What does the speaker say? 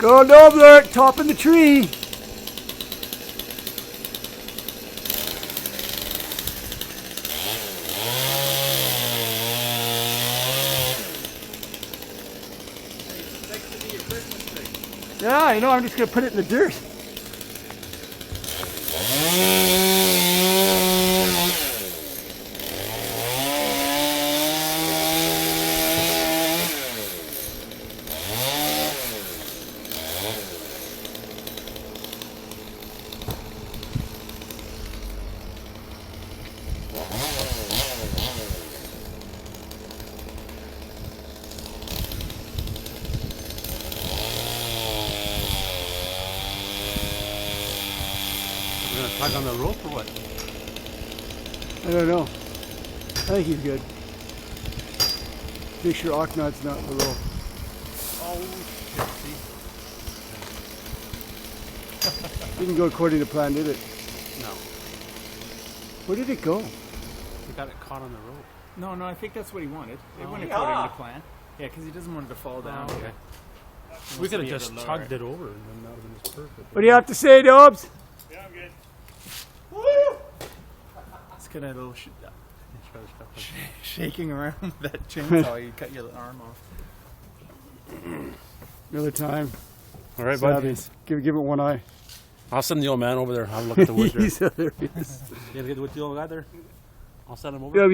Go Nobler, topping the tree. Yeah, I know, I'm just going to put it in the dirt. We're gonna tug on the rope or what? I don't know. I think he's good. Make sure Ochnod's not below. Oh, shit, Didn't go according to plan, did it? see? No. Where did it go? We got it caught on the rope. No, I think that's what he wanted. It went Yeah. according to plan. Yeah, because he doesn't want it to fall down. okay. We could have just tugged it over and then that would have been just perfect. What do you have to say, Dobbs? Yeah, I'm good. It's kind of a little Try to stuff like shaking around with that chainsaw. You cut your arm off. Another time. that. All right, bud. Savvies. Give it one eye. I'll send the old man over there. Have a look at the wood there. He's hilarious. You gonna get with the old guy there? I'll send him over. Yeah,